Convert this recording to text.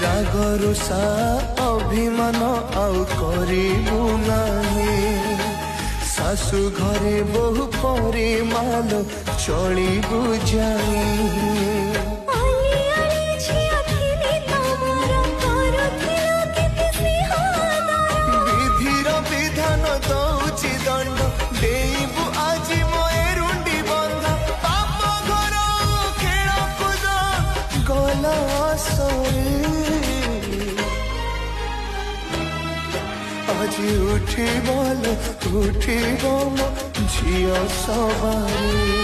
राग रुषा अभिमान आउ करिबु नाही सासु घरे बहु परिमाल चलिबु जाई विधिर विधान दौची दंड देबु आज मोरुंडी बंध पाप घर खेल कूद गला आज उठी बोल उठी मो झियो सवारी।